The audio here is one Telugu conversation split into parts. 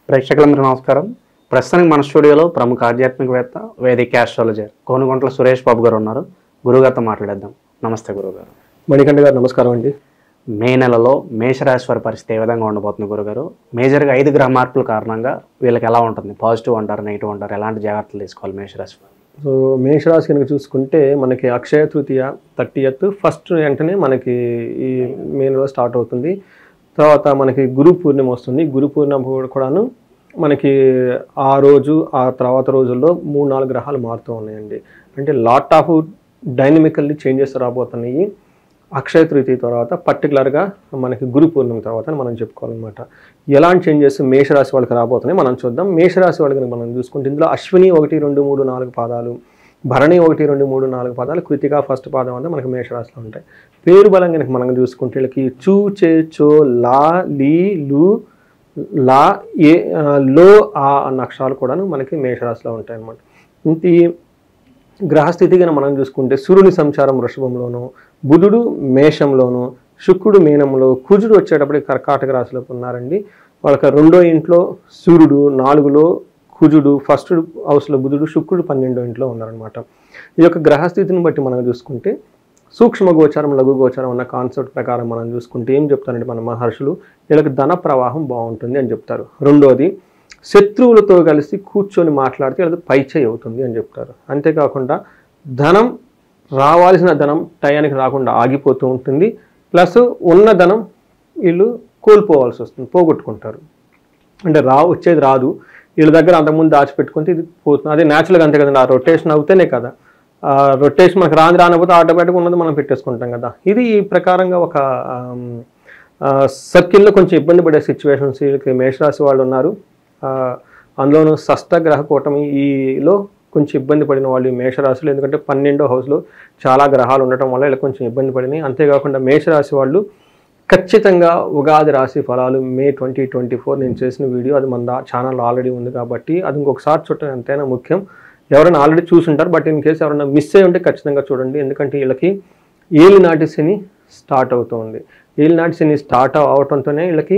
ప్రేక్షకులందరూ నమస్కారం. ప్రస్తుతానికి మన స్టూడియోలో ప్రముఖ ఆధ్యాత్మికవేత్త వేదిక ఆస్ట్రాలజర్ కోనుగంట్ల సురేష్ బాబు గారు ఉన్నారు. గురుగారితో మాట్లాడేద్దాం. నమస్తే గురుగారు. మణికంఠ గారు నమస్కారం అండి. మే నెలలో మేషరాశి వారి పరిస్థితి ఏ విధంగా ఉండబోతుంది గురుగారు? మేజర్గా 5 గ్రహ మార్పుల కారణంగా వీళ్ళకి ఎలా ఉంటుంది? పాజిటివ్ అంటారు, నెగిటివ్ అంటారు, ఎలాంటి జాగ్రత్తలు తీసుకోవాలి మేషరాశి వారు? సో మేషరాశి కనుక చూసుకుంటే మనకి అక్షయ తృతీయ 30th ఫస్ట్ వెంటనే మనకి ఈ మే నెలలో స్టార్ట్ అవుతుంది. తర్వాత మనకి గురు పూర్ణిమ వస్తుంది. గురు పూర్ణిమ కూడాను మనకి ఆ రోజు ఆ తర్వాత రోజుల్లో 3-4 గ్రహాలు మారుతూ ఉన్నాయండి. అంటే లాట్ ఆఫ్ డైనమికల్లీ చేంజెస్ రాబోతున్నాయి అక్షయ తృతీయ తర్వాత, పర్టికులర్గా మనకి గురు పూర్ణిమ తర్వాత మనం చెప్పుకోవాలన్నమాట. ఎలాంటి చేంజెస్ మేషరాశి వాళ్ళకి రాబోతున్నాయి మనం చూద్దాం. మేషరాశి వాళ్ళకి మనం చూసుకుంటే ఇందులో అశ్విని 1, 2, 3, 4 పాదాలు, భరణి 1, 2, 3, 4 పాదాలు, కృతిక ఫస్ట్ పాదం అంతా మనకి మేషరాశిలో ఉంటాయి. పేరు బలం కనుక మనం చూసుకుంటే వీళ్ళకి చూ, చే, చో, లా, లీ, లు, లా, ఏ, లో, ఆ అన్న అక్షరాలు కూడాను మనకి మేషరాశిలో ఉంటాయి అన్నమాట. ఇంత గ్రహస్థితి కనుక మనం చూసుకుంటే సూర్యుని సంచారం వృషభంలోను, బుధుడు మేషంలోను, శుక్రుడు మీనంలో, కుజుడు వచ్చేటప్పటికి కర్కాటక రాశిలో ఉన్నారండి. వాళ్ళకి 2వ ఇంట్లో సూర్యుడు, 4లో కుజుడు, ఫస్ట్ హౌస్లో బుధుడు, శుక్రుడు 12వ ఇంట్లో ఉన్నారనమాట. ఈ యొక్క గ్రహస్థితిని బట్టి మనం చూసుకుంటే సూక్ష్మ గోచారం, లఘు గోచారం అన్న కాన్సెప్ట్ ప్రకారం మనం చూసుకుంటే ఏం చెప్తారంటే మన మహర్షులు వీళ్ళకి ధన ప్రవాహం బాగుంటుంది అని చెప్తారు. రెండోది శత్రువులతో కలిసి కూర్చొని మాట్లాడితే వీళ్ళకి పైచేయి అవుతుంది అని చెప్తారు. అంతేకాకుండా ధనం రావాల్సిన ధనం టయానికి రాకుండా ఆగిపోతూ ఉంటుంది. ప్లస్ ఉన్న ధనం వీళ్ళు కోల్పోవాల్సి వస్తుంది, పోగొట్టుకుంటారు. అంటే వచ్చేది రాదు, వీళ్ళ దగ్గర అంతకుముందు దాచిపెట్టుకుంటే ఇది పోతుంది. అదే న్యాచురల్గా అంతే కదండి, ఆ రొటేషన్ అవుతేనే కదా. రొటేషన్ మనకు రానిపోతే ఆటోమేటిక్గా ఉన్నది మనం పెట్టేసుకుంటాం కదా. ఇది ఈ ప్రకారంగా ఒక సర్కిల్లో కొంచెం ఇబ్బంది పడే సిచ్యువేషన్స్ వీళ్ళకి మేషరాశి వాళ్ళు ఉన్నారు. అందులోనూ షష్టగ్రహ కూటమి ఈలో కొంచెం ఇబ్బంది పడిన వాళ్ళు ఈ మేషరాశులు. ఎందుకంటే 12వ హౌస్లో చాలా గ్రహాలు ఉండటం వల్ల ఇలా కొంచెం ఇబ్బంది పడినాయి. అంతేకాకుండా మేషరాశి వాళ్ళు ఖచ్చితంగా ఉగాది రాశి ఫలాలు మే 2024 నేను చేసిన వీడియో అది మన ఛానల్ ఆల్రెడీ ఉంది కాబట్టి అది ఇంకొకసారి చూడటం ఎంతైనా ముఖ్యం. ఎవరైనా ఆల్రెడీ చూసుంటారు, బట్ ఇన్ కేసు ఎవరైనా మిస్ అయ్యి ఉంటే ఖచ్చితంగా చూడండి. ఎందుకంటే వీళ్ళకి ఏలినాటి శని స్టార్ట్ అవుతుంది. ఏలినాటి శని స్టార్ట్ అవటంతోనే వీళ్ళకి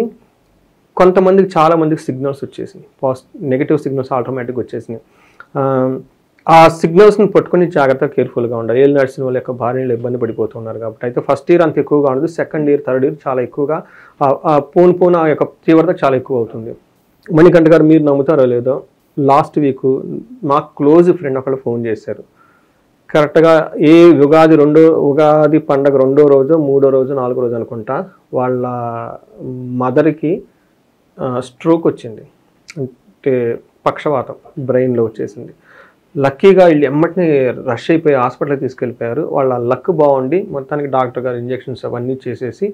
కొంతమందికి చాలామందికి సిగ్నల్స్ వచ్చేసినాయి, నెగిటివ్ సిగ్నల్స్ ఆటోమేటిక్గా వచ్చేసినాయి. ఆ సిగ్నల్స్ని పట్టుకొని జాగ్రత్తగా కేర్ఫుల్గా ఉండాలి. ఏలినాటి శని వాళ్ళ యొక్క భార్యలు ఇబ్బంది పడిపోతున్నారు కాబట్టి. అయితే ఫస్ట్ ఇయర్ అంత ఎక్కువగా ఉండదు, సెకండ్ ఇయర్, థర్డ్ ఇయర్ చాలా ఎక్కువగా పూన్ ఆ యొక్క తీవ్రత చాలా ఎక్కువ అవుతుంది. మణికంఠ గారు మీరు నమ్ముతారో లేదో, లాస్ట్ వీక్ మాకు క్లోజ్ ఫ్రెండ్ ఒకళ్ళు ఫోన్ చేశారు. కరెక్ట్గా ఉగాది పండగ 2వ రోజు, 3వ రోజు, 4వ రోజు అనుకుంటా వాళ్ళ మదర్కి స్ట్రోక్ వచ్చింది. అంటే పక్షవాతం బ్రెయిన్లో వచ్చేసింది. లక్కీగా వీళ్ళు ఎమ్మటిని రష్ అయిపోయి హాస్పిటల్కి తీసుకెళ్ళిపోయారు. వాళ్ళ లక్ బాగుండి మొత్తానికి డాక్టర్ గారు ఇంజెక్షన్స్ అవన్నీ చేసేసి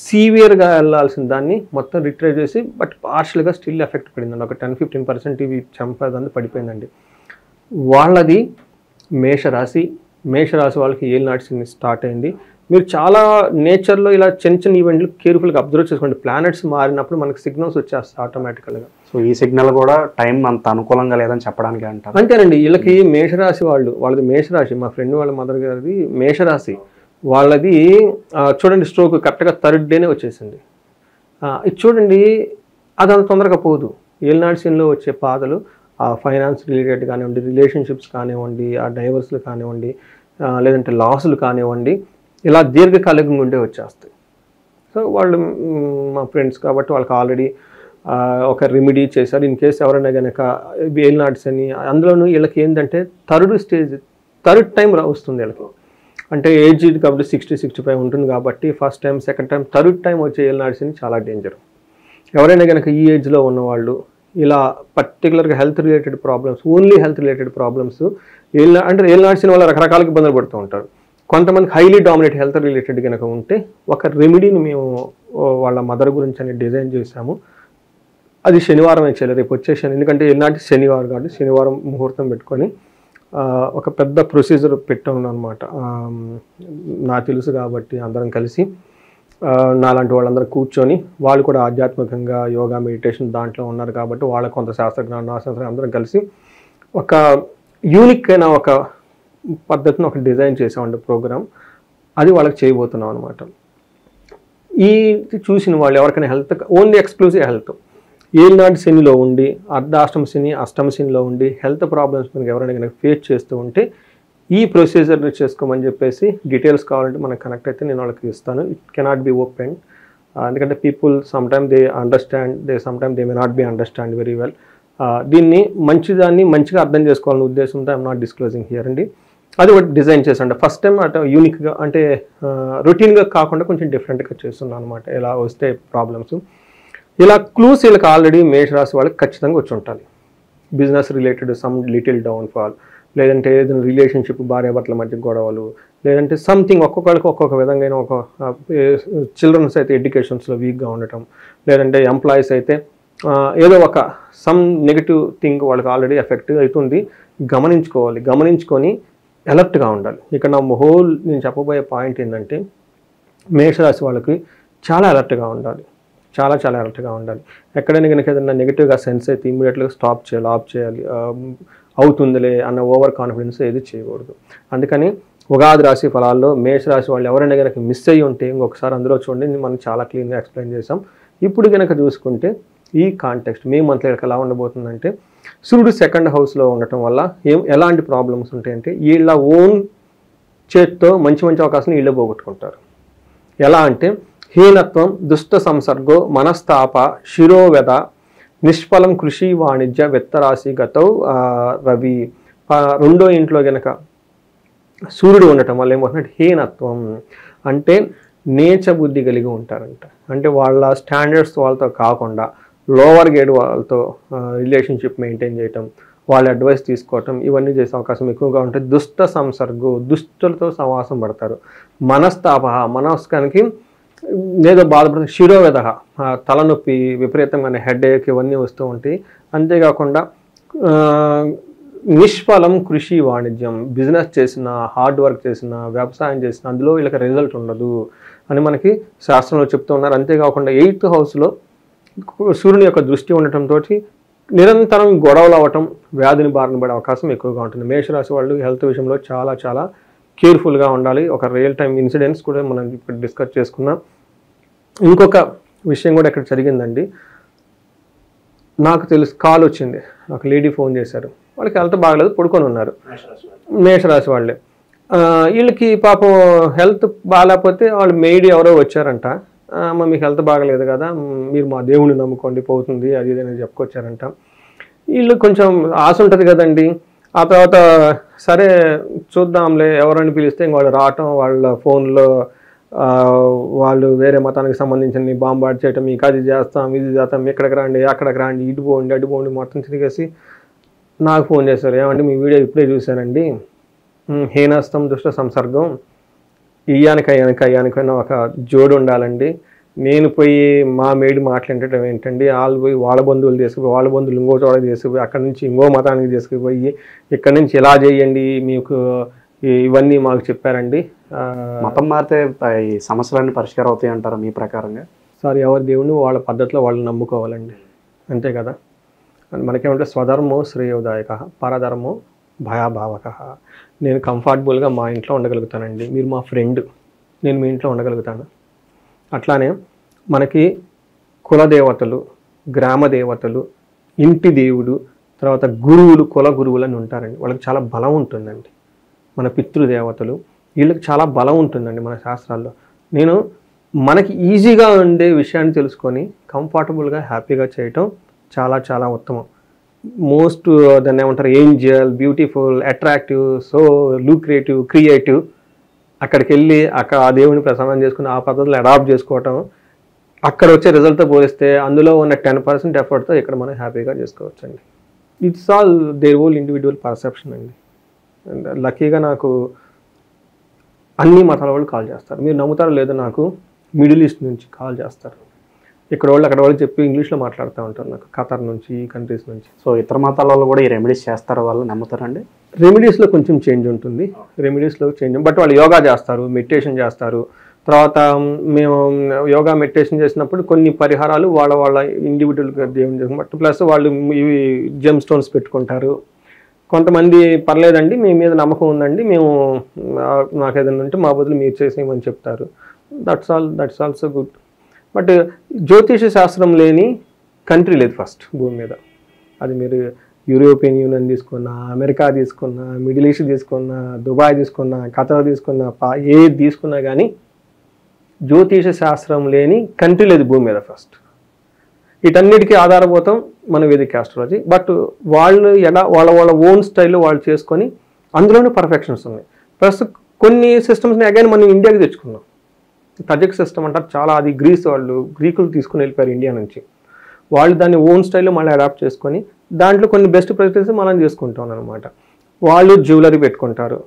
సీవియర్గా వెళ్ళాల్సిన దాన్ని మొత్తం రిట్రైవ్ చేసి బట్ పార్షియల్గా స్టిల్ ఎఫెక్ట్ పడిందండి. ఒక 10-15% ఇవి చంపదంతా పడిపోయిందండి. వాళ్ళది మేషరాశి వాళ్ళకి ఏలినాటి శని స్టార్ట్ అయింది. మీరు చాలా నేచర్లో ఇలా చిన్న ఈవెంట్లు కేర్ఫుల్గా అబ్జర్వ్ చేసుకోండి. ప్లానెట్స్ మారినప్పుడు మనకి సిగ్నల్స్ వచ్చేస్తాయి ఆటోమేటికల్గా. సో ఈ సిగ్నల్ కూడా టైం అంత అనుకూలంగా లేదని చెప్పడానికి అంటారు. అంతేనండి. వీళ్ళకి మేషరాశి వాళ్ళది మేషరాశి. మా ఫ్రెండ్ వాళ్ళ మదర్ గారిది మేషరాశి. వాళ్ళది చూడండి స్ట్రోక్ కరెక్ట్గా 3rd డేనే వచ్చేసింది. ఇది చూడండి అది అంత తొందరగా పోదు. ఏలినాటి శనిలో వచ్చే బాధలు ఫైనాన్స్ రిలేటెడ్ కానివ్వండి, రిలేషన్షిప్స్ కానివ్వండి, ఆ డైవర్స్లు కానివ్వండి, లేదంటే లాసులు కానివ్వండి, ఇలా దీర్ఘకాలికంగా ఉండే వచ్చేస్తాయి. సో వాళ్ళు మా ఫ్రెండ్స్ కాబట్టి వాళ్ళకి ఆల్రెడీ ఒక రెమెడీ చేశారు. ఇన్ కేసు ఎవరైనా కనుక ఏలినాటి శని, అందులోనూ వీళ్ళకి ఏంటంటే థర్డ్ టైం వస్తుంది వీళ్ళకి. అంటే ఏజ్ కాబట్టి 60-65 ఉంటుంది కాబట్టి first time, second time, third time వచ్చే ఏలినాటి శని చాలా డేంజర్. ఎవరైనా కనుక ఈ ఏజ్లో ఉన్నవాళ్ళు ఇలా పర్టికులర్గా health related problems, only health related problems అంటే ఏలినాటి శని వల్ల రకరకాల ఇబ్బందులు పడుతూ ఉంటారు. కొంతమందికి హైలీ డామినేట్ హెల్త్ రిలేటెడ్ కనుక ఉంటే ఒక రెమెడీని మేము వాళ్ళ మదర్ గురించి అని డిజైన్ చేశాము. అది శనివారం చేయలేదు, రేపు వచ్చే ఎందుకంటే ఏలినాటి శనివారం కాబట్టి శనివారం ముహూర్తం పెట్టుకొని ఒక పెద్ద ప్రొసీజర్ పెట్టాను అనమాట. నాకు తెలుసు కాబట్టి అందరం కలిసి నాలాంటి వాళ్ళందరూ కూర్చొని, వాళ్ళు కూడా ఆధ్యాత్మికంగా యోగా మెడిటేషన్ దాంట్లో ఉన్నారు కాబట్టి వాళ్ళ కొంత శాస్త్రజ్ఞానం అందరం కలిసి ఒక యూనిక్ అయిన ఒక పద్ధతిని ఒక డిజైన్ చేసామండి ప్రోగ్రామ్. అది వాళ్ళకి చేయబోతున్నాం అనమాట. ఈ చూసిన వాళ్ళు ఎవరికైనా హెల్త్ ఓన్లీ ఎక్స్క్లూజివ్ హెల్త్ ఏలినాటి శనిలో ఉండి అర్ధాష్టమ శని అష్టమ శనిలో ఉండి హెల్త్ ప్రాబ్లమ్స్ మనకి ఎవరైనా కనుక ఫేస్ చేస్తూ ఉంటే ఈ ప్రొసీజర్ని చేసుకోమని చెప్పేసి డీటెయిల్స్ కావాలంటే మనకు కనెక్ట్ అయితే నేను వాళ్ళకి ఇస్తాను. ఇట్ కెనాట్ బి ఓపెన్ ఎందుకంటే people sometime they understand, sometime they may not be understand very well. దీన్ని మంచిదాన్ని మంచిగా అర్థం చేసుకోవాలనే ఉద్దేశంతో ఐఎమ్ నాట్ డిస్క్లోజింగ్ హియర్ అండి. అది ఒకటి డిజైన్ చేశాను. ఫస్ట్ టైం అటు యూనిక్గా అంటే రొటీన్గా కాకుండా కొంచెం డిఫరెంట్గా చేస్తున్నాను అనమాట. ఇలా వస్తే ప్రాబ్లమ్స్ ఇలా క్లూస్ వీళ్ళకి ఆల్రెడీ మేషరాశి వాళ్ళకి ఖచ్చితంగా వచ్చి ఉండాలి. Business related some little downfall, లేదంటే ఏదైనా రిలేషన్షిప్ భార్యాభర్తల మధ్య గొడవలు, లేదంటే సంథింగ్ ఒక్కొక్కరికి ఒక్కొక్క విధంగా ఒక చిల్డ్రన్స్ అయితే ఎడ్యుకేషన్స్లో వీక్గా ఉండటం, లేదంటే ఎంప్లాయీస్ అయితే ఏదో ఒక సమ్ నెగిటివ్ థింగ్ వాళ్ళకి ఆల్రెడీ ఎఫెక్ట్ అవుతుంది. గమనించుకొని అలర్ట్గా ఉండాలి. ఇక్కడ నా నేను చెప్పబోయే పాయింట్ ఏంటంటే మేషరాశి వాళ్ళకి చాలా అలర్ట్గా ఉండాలి. చాలా అలర్ట్గా ఉండాలి. ఎక్కడైనా కనుక ఏదైనా నెగిటివ్గా సెన్స్ అయితే ఇమీడియట్గా స్టాప్ చేయాలి, ఆఫ్ చేయాలి. అవుతుందిలే అన్న ఓవర్ కాన్ఫిడెన్స్ ఏది చేయకూడదు. అందుకని ఉగాది రాశి ఫలాల్లో మేషరాశి వాళ్ళు ఎవరైనా కనుక మిస్ అయ్యి ఉంటే ఇంకొకసారి అందులో చూడండి, మనం చాలా క్లీన్గా ఎక్స్ప్లెయిన్ చేసాం. ఇప్పుడు కనుక చూసుకుంటే ఈ కాంటెక్స్ట్ మే మంత్లో ఎలా ఉండబోతుందంటే సూర్యుడు సెకండ్ హౌస్లో ఉండటం వల్ల ఎలాంటి ప్రాబ్లమ్స్ ఉంటాయంటే వీళ్ళ ఓన్ చేతితో మంచి అవకాశాలను వీళ్ళే పోగొట్టుకుంటారు. ఎలా అంటే హీనత్వం, దుష్ట సంసర్గో, మనస్తాప, శిరోవ్యధ, నిష్ఫలం కృషి వాణిజ్య విత్తరాశి గతౌ రవి. రెండో ఇంట్లో గనక సూర్యుడు ఉండటం వల్ల ఏమవుతుందంటే హీనత్వం అంటే నీచ బుద్ధి కలిగి ఉంటారంట. అంటే వాళ్ళ స్టాండర్డ్స్ వాళ్ళతో కాకుండా లోవర్ గ్రేడ్ వాళ్ళతో రిలేషన్షిప్ మెయింటైన్ చేయటం, వాళ్ళ అడ్వైస్ తీసుకోవటం, ఇవన్నీ చేసే అవకాశం ఎక్కువగా ఉంటుంది. దుష్ట సంసర్గు, దుష్టులతో సమాసం పడతారు. మనస్తాప, మనస్కానికి ఏదో బాధపడుతుంది. శిరోవ్యధ, తలనొప్పి, విపరీతంగా హెడేక్, ఇవన్నీ వస్తూ ఉంటాయి. అంతేకాకుండా నిష్ఫలం కృషి వాణిజ్యం, బిజినెస్ చేసిన, హార్డ్ వర్క్ చేసిన, వ్యవసాయం చేసిన అందులో వీళ్ళకి రిజల్ట్ ఉండదు అని మనకి శాస్త్రంలో చెప్తూ ఉన్నారు. అంతేకాకుండా 8th హౌస్లో సూర్యుని యొక్క దృష్టి ఉండటంతో నిరంతరం గొడవలు అవ్వటం, వ్యాధిని బారిన పడే అవకాశం ఎక్కువగా ఉంటుంది. మేషరాశి వాళ్ళు హెల్త్ విషయంలో చాలా కేర్ఫుల్గా ఉండాలి. ఒక రియల్ టైం ఇన్సిడెంట్స్ కూడా మనం ఇప్పుడు డిస్కస్ చేసుకున్నాం. ఇంకొక విషయం కూడా ఇక్కడ జరిగిందండి. నాకు తెలుసు, కాల్ వచ్చింది, ఒక లేడీ ఫోన్ చేశారు. వాళ్ళకి హెల్త్ బాగలేదు, పడుకొని ఉన్నారు. మేషరాశి వాళ్ళే. వీళ్ళకి పాపం హెల్త్ బాగాలేకపోతే వాళ్ళు మెయిడ్ ఎవరో వచ్చారంట. మీకు హెల్త్ బాగలేదు కదా, మీరు మా దేవుడిని నమ్ముకోండి పోతుంది, అది ఇదని చెప్పుకొచ్చారంట. వీళ్ళు కొంచెం ఆశ ఉంటుంది కదండి. ఆ తర్వాత సరే చూద్దాంలే ఎవరైనా పిలిస్తే ఇంక వాళ్ళు రావటం, వాళ్ళ ఫోన్లో వాళ్ళు వేరే మతానికి సంబంధించిన బాంబార్డ్ చేయటం, మీకు అది చేస్తాం, ఇది చేస్తాం, ఇక్కడికి రండి, అక్కడికి రండి, ఇటు పోండి, అటు పోండి, మొత్తం తిరిగేసి నాకు ఫోన్ చేశారు. ఏమంటే మీ వీడియో ఇప్పుడే చూశానండి, హీనస్తం దుష్ట సంసర్గం, అయ్యానికైనా ఒక జోడు ఉండాలండి. నేను పోయి మా మేడి మాట్లాడటం ఏంటండి, వాళ్ళు పోయి వాళ్ళ బంధువులు తీసుకుపోయి, వాళ్ళ బంధువులు ఇంకో చోట తీసుకుపోయి, అక్కడి నుంచి ఇంకో మతానికి తీసుకుపోయి, ఇక్కడి నుంచి ఇలా చేయండి, మీకు ఇవన్నీ మాకు చెప్పారండి. మతం మారితే ఈ సమస్యలన్నీ పరిష్కారం అవుతాయి అంటారు మీ ప్రకారంగా? సార్, ఎవరి దేవుని వాళ్ళ పద్ధతిలో వాళ్ళు నమ్ముకోవాలండి, అంతే కదా. మనకేమంటే స్వధర్మో శ్రేయోదాయక, పరధర్మో భయాభావక. నేను కంఫర్టబుల్గా మా ఇంట్లో ఉండగలుగుతానండి, మీరు మా ఫ్రెండ్, నేను మీ ఇంట్లో ఉండగలుగుతాను. అట్లానే మనకి కులదేవతలు, గ్రామ దేవతలు, ఇంటి దేవుడు, తర్వాత గురువులు, కుల గురువులు అని ఉంటారండి. వాళ్ళకి చాలా బలం ఉంటుందండి. మన పితృదేవతలు, వీళ్ళకి చాలా బలం ఉంటుందండి మన శాస్త్రాల్లో. మనకి ఈజీగా ఉండే విషయాన్ని తెలుసుకొని కంఫర్టబుల్గా హ్యాపీగా చేయటం చాలా ఉత్తమం. మోస్ట్ దాన్ని ఏమంటారు, Angel, beautiful, attractive, so lucrative, creative. అక్కడికి వెళ్ళి అక్కడ ఆ దేవుని ప్రసన్నం చేసుకుని ఆ పద్ధతులు అడాప్ట్ చేసుకోవటం, అక్కడ వచ్చే రిజల్ట్తో పోలిస్తే అందులో ఉన్న 10% ఎఫర్ట్తో ఇక్కడ మనం హ్యాపీగా చేసుకోవచ్చు అండి. It's all their own individual perception అండి. అండ్ లక్కీగా నాకు అన్ని మతాల వాళ్ళు కాల్ చేస్తారు. మీరు నమ్ముతారో లేదో, నాకు మిడిల్ ఈస్ట్ నుంచి కాల్ చేస్తారు. ఇక్కడ వాళ్ళు అక్కడ వాళ్ళు చెప్పి ఇంగ్లీష్లో మాట్లాడుతూ ఉంటారు నాకు, ఖతర్ నుంచి, ఈ కంట్రీస్ నుంచి. సో ఇతర మతాల వాళ్ళు కూడా ఈ రెమెడీస్ చేస్తారు, వాళ్ళు నమ్ముతారండి? రెమెడీస్లో కొంచెం చేంజ్ ఉంటుంది, బట్ వాళ్ళు యోగా చేస్తారు, మెడిటేషన్ చేస్తారు. తర్వాత మేము యోగా మెడిటేషన్ చేసినప్పుడు కొన్ని పరిహారాలు వాళ్ళ ఇండివిజువల్గా దేవుని బట్టి, ప్లస్ వాళ్ళు ఇవి జెమ్ స్టోన్స్ పెట్టుకుంటారు. కొంతమంది పర్లేదండి, మీ మీద నమ్మకం ఉందండి, మేము నాకు ఏదైనా ఉంటే మా బదులు మీరు చేసేయమని చెప్తారు. That's also good. బట్ జ్యోతిష శాస్త్రం లేని కంట్రీ లేదు ఫస్ట్ భూమి మీద. అది మీరు యూరోపియన్ యూనియన్ తీసుకున్నా, అమెరికా తీసుకున్నా, మిడిల్ ఈస్ట్ తీసుకున్నా, దుబాయ్ తీసుకున్నా, ఖతర్ తీసుకున్నా, ఏది తీసుకున్నా కానీ జ్యోతిష శాస్త్రం లేని కంట్రీ లేదు భూమి మీద ఫస్ట్. వీటన్నిటికీ ఆధారభూతం మన వేదిక ఆస్ట్రాలజీ. బట్ వాళ్ళు వాళ్ళ ఓన్ స్టైల్లో వాళ్ళు చేసుకొని అందులోనే పర్ఫెక్షన్స్ ఉన్నాయి. ప్లస్ కొన్ని సిస్టమ్స్ని అగైన్ మనం ఇండియాకి తెచ్చుకున్నాం. తజిక్ సిస్టమ్ అంటారు చాలా, అది గ్రీకులు తీసుకుని వెళ్ళిపోయారు ఇండియా నుంచి. వాళ్ళు దాన్ని ఓన్ స్టైల్లో మళ్ళీ అడాప్ట్ చేసుకొని దాంట్లో కొన్ని బెస్ట్ ప్రాక్టీసెస్ మనం చేసుకుంటాం అనమాట. వాళ్ళు జ్యువెలరీ పెట్టుకుంటారు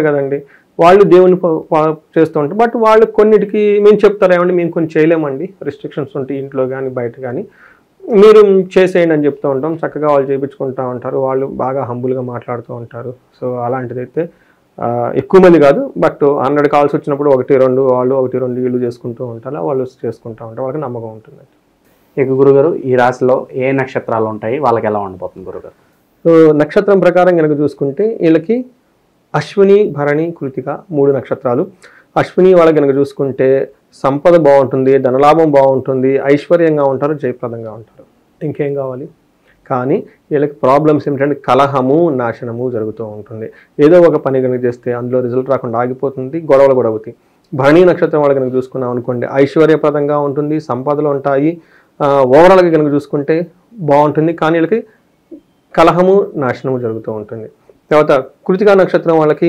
కదండి, వాళ్ళు దేవుని చేస్తూ ఉంటారు. బట్ వాళ్ళు కొన్నిటికి మేము చెప్తారు ఏమండి మేము కొన్ని చేయలేమండి, రిస్ట్రిక్షన్స్ ఉంటాయి ఇంట్లో కానీ బయట కానీ, మీరు చేసేయండి అని చెప్తూ ఉంటాం. చక్కగా వాళ్ళు చేయించుకుంటూ ఉంటారు. వాళ్ళు బాగా హంబుల్గా మాట్లాడుతూ ఉంటారు. సో అలాంటిదైతే ఎక్కువ మంది కాదు, బట్ 100 కాల్స్ వచ్చినప్పుడు 1-2 వాళ్ళు 1-2 వీళ్ళు చేసుకుంటూ ఉంటారు. వాళ్ళు చేసుకుంటూ ఉంటారు, వాళ్ళకి నమ్మకం ఉంటుంది. ఇక గురుగారు ఈ రాశిలో ఏ నక్షత్రాలు ఉంటాయి, వాళ్ళకి ఎలా ఉండిపోతుంది గురుగారు? సో నక్షత్రం ప్రకారం కనుక చూసుకుంటే వీళ్ళకి అశ్విని, భరణి, కృతిక 3 నక్షత్రాలు. అశ్విని వాళ్ళకి కనుక చూసుకుంటే సంపద బాగుంటుంది, ధనలాభం బాగుంటుంది, ఐశ్వర్యంగా ఉంటారు, జయప్రదంగా ఉంటారు. ఇంకేం కావాలి? కానీ వీళ్ళకి ప్రాబ్లమ్స్ ఏమిటంటే కలహము, నాశనము జరుగుతూ ఉంటుంది. ఏదో ఒక పని కనుక చేస్తే అందులో రిజల్ట్ రాకుండా ఆగిపోతుంది, గొడవలు కూడా అవుతాయి. భరణి నక్షత్రం వాళ్ళకి కనుక చూసుకున్నాం అనుకోండి, ఐశ్వర్యప్రదంగా ఉంటుంది, సంపదలు ఉంటాయి, ఓవరాల్గా కనుక చూసుకుంటే బాగుంటుంది. కానీ వీళ్ళకి కలహము, నాశనము జరుగుతూ ఉంటుంది. తర్వాత కృతికా నక్షత్రం వాళ్ళకి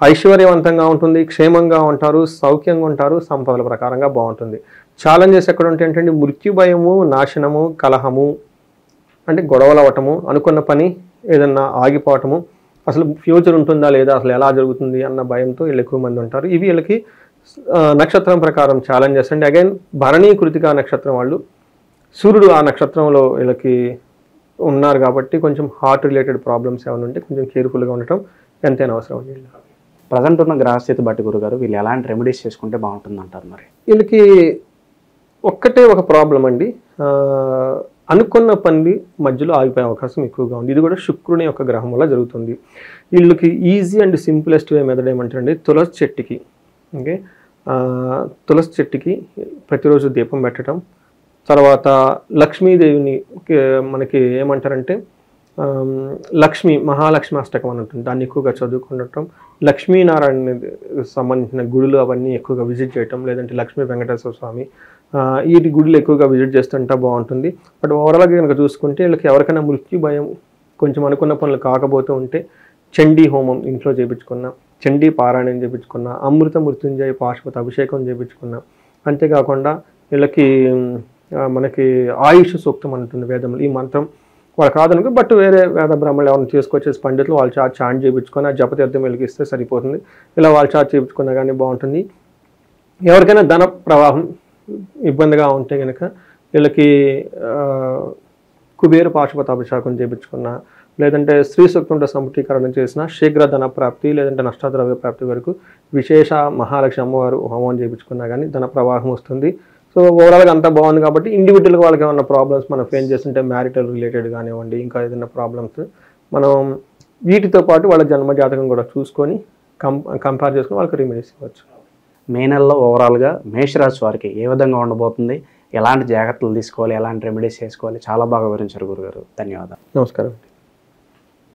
ఐశ్వర్యవంతంగా ఉంటుంది, క్షేమంగా ఉంటారు, సౌఖ్యంగా ఉంటారు, సంపదల ప్రకారంగా బాగుంటుంది. ఛాలెంజెస్ ఎక్కడ ఉంటాయి ఏంటంటే మృత్యు భయము, నాశనము, కలహము, అంటే గొడవలు అవ్వటము, అనుకున్న పని ఏదన్నా ఆగిపోవటము, అసలు ఫ్యూచర్ ఉంటుందా లేదా, అసలు ఎలా జరుగుతుంది అన్న భయంతో వీళ్ళు ఎక్కువ మంది ఉంటారు. ఇవి వీళ్ళకి నక్షత్రం ప్రకారం ఛాలెంజెస్ అండి. అగైన్ భరణి, కృతికా నక్షత్రం వాళ్ళు సూర్యుడు ఆ నక్షత్రంలో వీళ్ళకి ఉన్నారు కాబట్టి కొంచెం హార్ట్ రిలేటెడ్ ప్రాబ్లమ్స్ ఏమైనా ఉంటే కొంచెం కేర్ఫుల్గా ఉండటం ఎంతైనా అవసరం అండి. ప్రజెంట్ ఉన్న గ్రహస్థితి బట్టి గురుగారు వీళ్ళు ఎలాంటి రెమెడీస్ చేసుకుంటే బాగుంటుంది అంటారు? మరి వీళ్ళకి ఒక్కటే ఒక ప్రాబ్లం అండి, అనుకున్న పని మధ్యలో ఆగిపోయే అవకాశం ఎక్కువగా ఉంది. ఇది కూడా శుక్రుని యొక్క గ్రహం వల్ల జరుగుతుంది. వీళ్ళకి easy and simplest way method ఏమంటారండి, తులసి చెట్టుకి తులసి చెట్టుకి ప్రతిరోజు దీపం పెట్టడం. తర్వాత లక్ష్మీదేవిని మనకి ఏమంటారంటే మహాలక్ష్మి అష్టకం అని ఉంటుంది, దాన్ని ఎక్కువగా చదువుకుండటం. లక్ష్మీనారాయణ సంబంధించిన గుడులు అవన్నీ ఎక్కువగా విజిట్ చేయటం, లేదంటే లక్ష్మీ వెంకటేశ్వర స్వామి వీటి గుడులు ఎక్కువగా విజిట్ చేస్తుంటే బాగుంటుంది. బట్ ఓవరాల్గా కనుక చూసుకుంటే వీళ్ళకి ఎవరికైనా మృత్యు భయం, కొంచెం అనుకున్న పనులు కాకపోతూ ఉంటే చండీ హోమం ఇంట్లో చేయించుకున్నా, చండీ పారాయణం చేయించుకున్నా, అమృత మృత్యుంజయ పాశుపత అభిషేకం చేయించుకున్నా. అంతేకాకుండా వీళ్ళకి మనకి ఆయుష్ సూక్తం అంటుంది వేదంలో, ఈ మంత్రం వాళ్ళు కాదనుకో బట్ వేరే వేద బ్రాహ్మణులు ఎవరైనా తీసుకొచ్చేసి పండితులు వాళ్ళు చాట్ చేయించుకొని ఆ జపతీర్థం వెలిగిస్తే సరిపోతుంది. ఇలా వాళ్ళు చాట్ చేయించుకున్నా కానీ బాగుంటుంది. ఎవరికైనా ధన ప్రవాహం ఇబ్బందిగా ఉంటే కనుక వీళ్ళకి కుబేర పాశుపత అభిషేకం చేయించుకున్నా, లేదంటే స్త్రీ సూక్తంతో సంపుటీకరణ చేసిన శీఘ్ర ధన ప్రాప్తి లేదంటే నష్టద్రవ్య ప్రాప్తి వరకు విశేష మహాలక్ష్మి అమ్మవారు హోమం చేయించుకున్నా కానీ ధన ప్రవాహం వస్తుంది. సో ఓవరాల్గా అంతా బాగుంది కాబట్టి ఇండివిజువల్గా వాళ్ళకి ఏమన్నా ప్రాబ్లమ్స్ మనం ఫేస్ చేస్తుంటే మ్యారిటల్ రిలేటెడ్ కానివ్వండి, ఇంకా ఏదైనా ప్రాబ్లమ్స్ మనం వీటితో పాటు వాళ్ళ జన్మజాతకం కూడా చూసుకొని కంపేర్ చేసుకుని వాళ్ళకి రెమెడీస్ ఇవ్వచ్చు. మే నెలలో ఓవరాల్గా మేషరాశి వారికి ఏ విధంగా ఉండబోతుంది, ఎలాంటి జాగ్రత్తలు తీసుకోవాలి, ఎలాంటి రెమెడీస్ చేసుకోవాలి, చాలా బాగా వివరించారు గురుగారు. ధన్యవాదాలు. నమస్కారం.